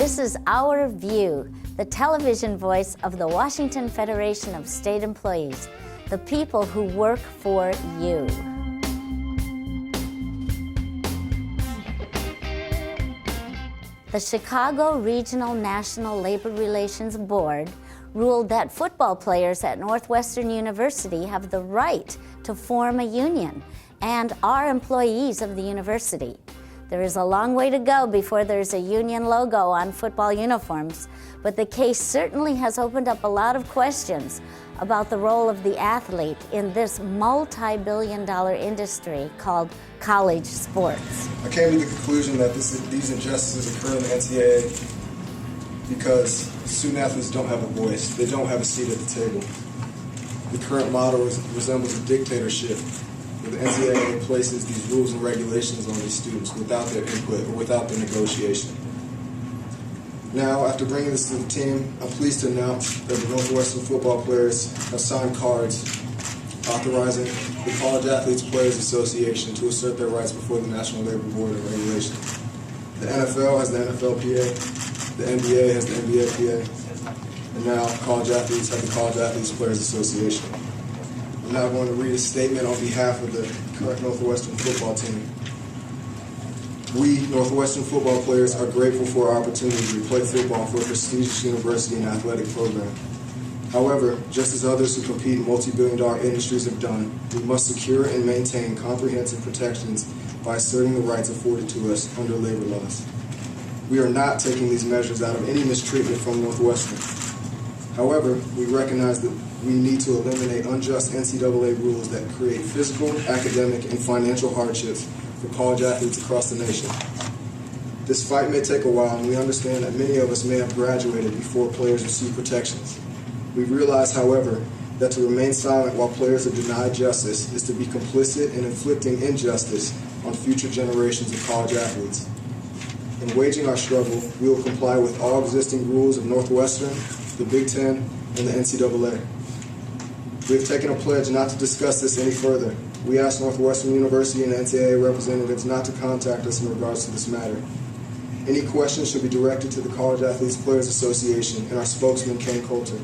This is Our View, the television voice of the Washington Federation of State Employees, the people who work for you. The Chicago Regional National Labor Relations Board ruled that football players at Northwestern University have the right to form a union and are employees of the university. There is a long way to go before there's a union logo on football uniforms, but the case certainly has opened up a lot of questions about the role of the athlete in this multi-billion-dollar industry called college sports. I came to the conclusion that these injustices occur in the NCAA because student athletes don't have a voice. They don't have a seat at the table. The current model resembles a dictatorship, where the NCAA places these rules and regulations on these students without their input or without their negotiation. Now, after bringing this to the team, I'm pleased to announce that the Northwestern football players have signed cards authorizing the College Athletes Players Association to assert their rights before the National Labor Board of Regulation. The NFL has the NFLPA, the NBA has the NBAPA, and now college athletes have the College Athletes Players Association. I'm now going to read a statement on behalf of the current Northwestern football team. We, Northwestern football players, are grateful for our opportunity to play football for a prestigious university and athletic program. However, just as others who compete in multi-billion-dollar industries have done, we must secure and maintain comprehensive protections by asserting the rights afforded to us under labor laws. We are not taking these measures out of any mistreatment from Northwestern. However, we recognize that we need to eliminate unjust NCAA rules that create physical, academic, and financial hardships for college athletes across the nation. This fight may take a while, and we understand that many of us may have graduated before players receive protections. We realize, however, that to remain silent while players are denied justice is to be complicit in inflicting injustice on future generations of college athletes. In waging our struggle, we will comply with all existing rules of Northwestern, the Big Ten, and the NCAA. We have taken a pledge not to discuss this any further. We ask Northwestern University and NCAA representatives not to contact us in regards to this matter. Any questions should be directed to the College Athletes Players Association and our spokesman, Kane Coulter.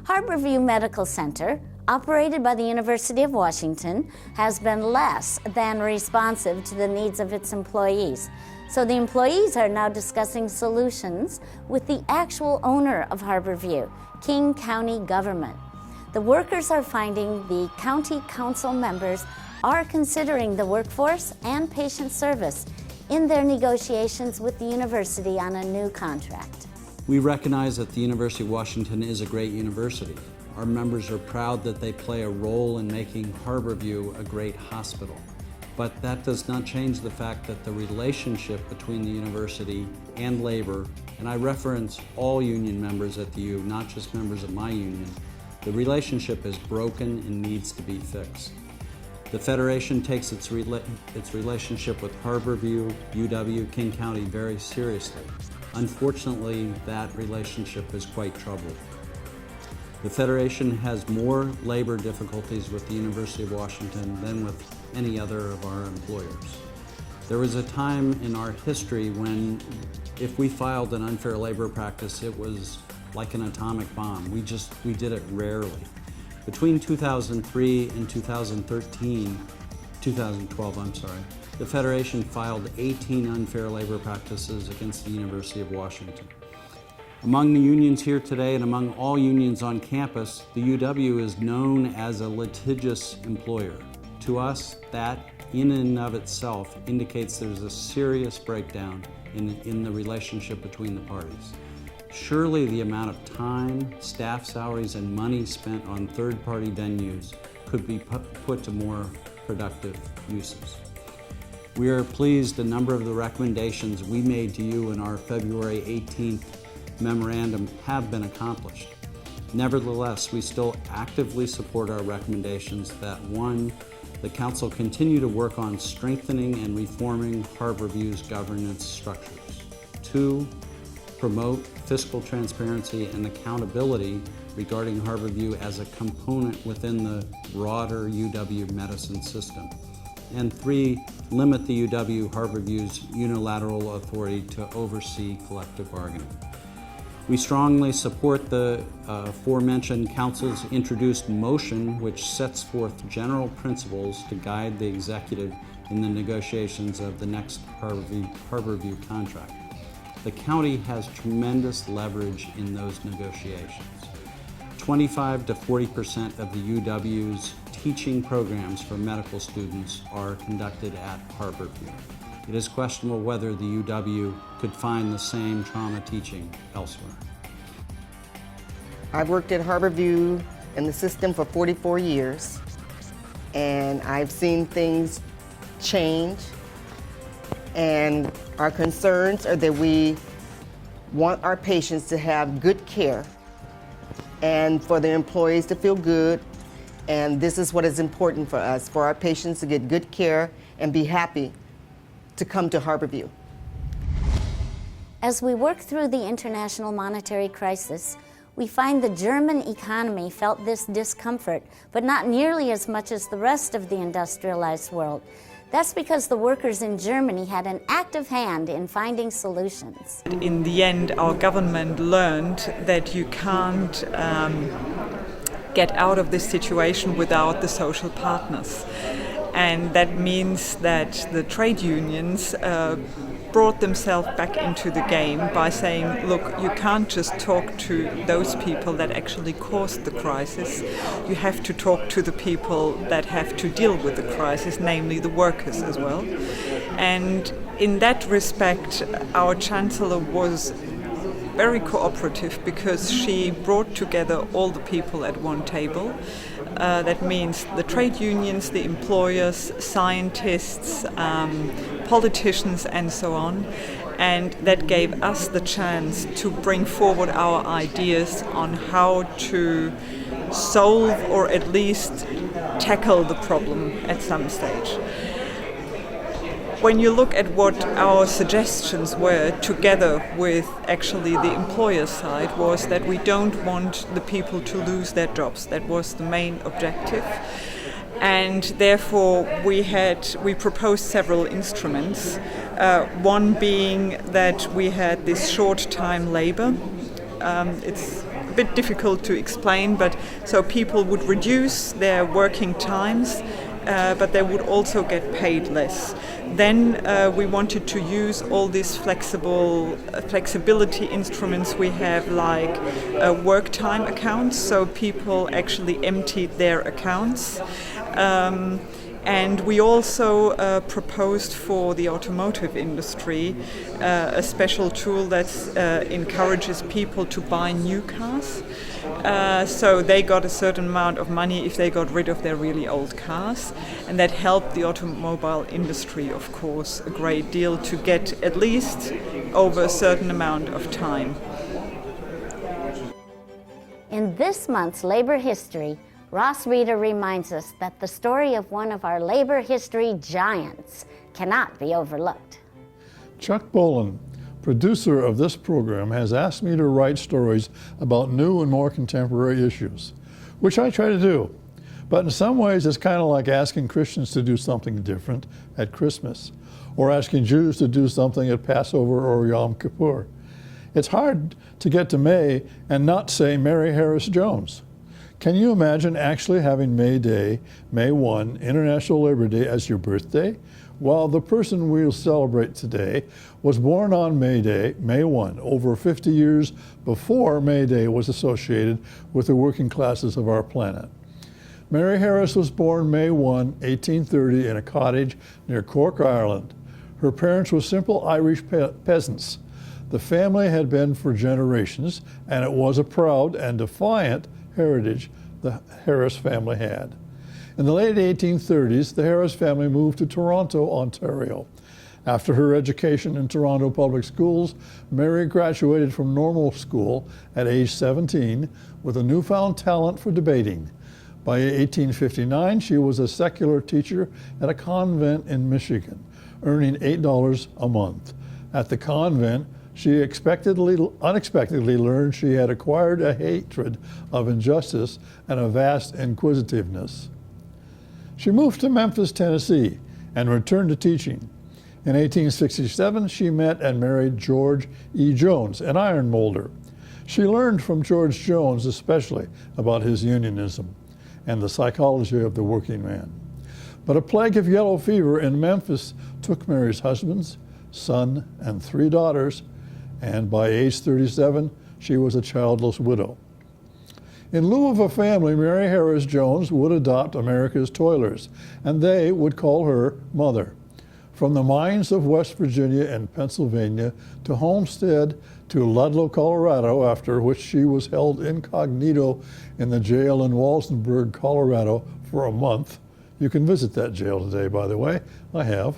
Harborview Medical Center, operated by the University of Washington, has been less than responsive to the needs of its employees. So the employees are now discussing solutions with the actual owner of Harborview, King County government. The workers are finding the county council members are considering the workforce and patient service in their negotiations with the university on a new contract. We recognize that the University of Washington is a great university. Our members are proud that they play a role in making Harborview a great hospital. But that does not change the fact that the relationship between the university and labor, and I reference all union members at the U, not just members of my union, the relationship is broken and needs to be fixed. The Federation takes its relationship with Harborview, UW, King County very seriously. Unfortunately, that relationship is quite troubled. The Federation has more labor difficulties with the University of Washington than with any other of our employers. There was a time in our history when if we filed an unfair labor practice, it was like an atomic bomb. We did it rarely. Between 2003 and 2012, the Federation filed 18 unfair labor practices against the University of Washington. Among the unions here today and among all unions on campus, the UW is known as a litigious employer. To us, that in and of itself indicates there's a serious breakdown in the relationship between the parties. Surely the amount of time, staff salaries, and money spent on third-party venues could be put to more productive uses. We are pleased a number of the recommendations we made to you in our February 18th memorandum have been accomplished. Nevertheless, we still actively support our recommendations that 1, the Council continue to work on strengthening and reforming Harborview's governance structures. 2, promote fiscal transparency and accountability regarding Harborview as a component within the broader UW medicine system. And 3, limit the UW-Harborview's unilateral authority to oversee collective bargaining. We strongly support the aforementioned Council's introduced motion, which sets forth general principles to guide the executive in the negotiations of the next Harborview contract. The county has tremendous leverage in those negotiations. 25 to 40% of the UW's teaching programs for medical students are conducted at Harborview. It is questionable whether the UW could find the same trauma teaching elsewhere. I've worked at Harborview in the system for 44 years, and I've seen things change, and our concerns are that we want our patients to have good care and for the employees to feel good, and this is what is important for us, for our patients to get good care and be happy to come to Harborview. As we work through the international monetary crisis, we find the German economy felt this discomfort, but not nearly as much as the rest of the industrialized world. That's because the workers in Germany had an active hand in finding solutions. In the end, our government learned that you can't get out of this situation without the social partners. And that means that the trade unions brought themselves back into the game by saying, look, you can't just talk to those people that actually caused the crisis. You have to talk to the people that have to deal with the crisis, namely the workers as well. And in that respect, our Chancellor was very cooperative because she brought together all the people at one table. That means the trade unions, the employers, scientists, politicians and so on. And that gave us the chance to bring forward our ideas on how to solve or at least tackle the problem at some stage. When you look at what our suggestions were, together with actually the employer side, was that we don't want the people to lose their jobs. That was the main objective. And therefore we proposed several instruments. One being that we had this short-time labor. It's a bit difficult to explain, but so people would reduce their working times, but they would also get paid less. Then we wanted to use all these flexibility instruments we have, like work time accounts, so people actually emptied their accounts. And we also proposed for the automotive industry a special tool that encourages people to buy new cars. So they got a certain amount of money if they got rid of their really old cars. And that helped the automobile industry, of course, a great deal to get at least over a certain amount of time. In this month's Labor History, Ross Rieder reminds us that the story of one of our labor history giants cannot be overlooked. Chuck Boland, producer of this program, has asked me to write stories about new and more contemporary issues, which I try to do. But in some ways, it's kind of like asking Christians to do something different at Christmas, or asking Jews to do something at Passover or Yom Kippur. It's hard to get to May and not say Mary Harris Jones. Can you imagine actually having May Day, May 1, International Labor Day, as your birthday? Well, the person we'll celebrate today was born on May Day, May 1, over 50 years before May Day was associated with the working classes of our planet. Mary Harris was born May 1, 1830, in a cottage near Cork, Ireland. Her parents were simple Irish peasants. The family had been for generations, and it was a proud and defiant heritage the Harris family had. In the late 1830s, the Harris family moved to Toronto, Ontario. After her education in Toronto public schools, Mary graduated from normal school at age 17 with a newfound talent for debating. By 1859, she was a secular teacher at a convent in Michigan, earning $8 a month. At the convent, she unexpectedly learned she had acquired a hatred of injustice and a vast inquisitiveness. She moved to Memphis, Tennessee, and returned to teaching. In 1867, she met and married George E. Jones, an iron molder. She learned from George Jones especially about his unionism and the psychology of the working man. But a plague of yellow fever in Memphis took Mary's husbands, son, and 3 daughters, and by age 37, she was a childless widow. In lieu of a family, Mary Harris Jones would adopt America's toilers, and they would call her Mother. From the mines of West Virginia and Pennsylvania to Homestead to Ludlow, Colorado, after which she was held incognito in the jail in Walsenburg, Colorado for a month. You can visit that jail today, by the way. I have.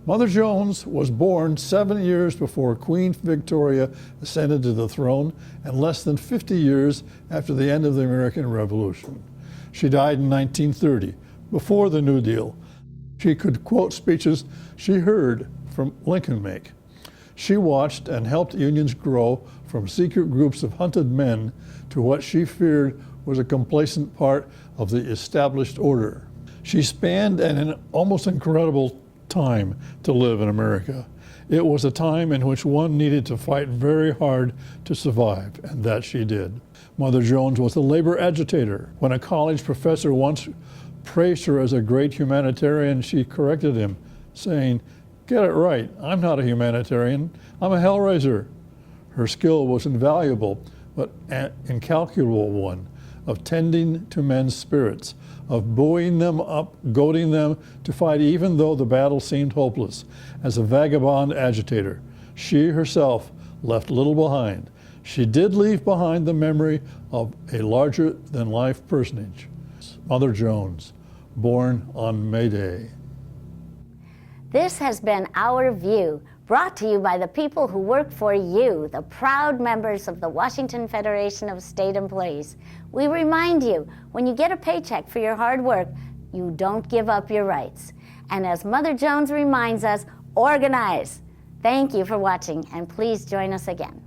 Mother Jones was born 7 years before Queen Victoria ascended to the throne and less than 50 years after the end of the American Revolution. She died in 1930, before the New Deal. She could quote speeches she heard from Lincoln make. She watched and helped unions grow from secret groups of hunted men to what she feared was a complacent part of the established order. She spanned an almost incredible time to live in America. It was a time in which one needed to fight very hard to survive, and that she did. Mother Jones was a labor agitator. When a college professor once praised her as a great humanitarian, she corrected him, saying, "Get it right, I'm not a humanitarian, I'm a hellraiser." Her skill was invaluable, but an incalculable one, of tending to men's spirits, of buoying them up, goading them to fight even though the battle seemed hopeless. As a vagabond agitator, she herself left little behind. She did leave behind the memory of a larger-than-life personage, Mother Jones, born on May Day. This has been Our View, brought to you by the people who work for you, the proud members of the Washington Federation of State Employees. We remind you, when you get a paycheck for your hard work, you don't give up your rights. And as Mother Jones reminds us, organize. Thank you for watching, and please join us again.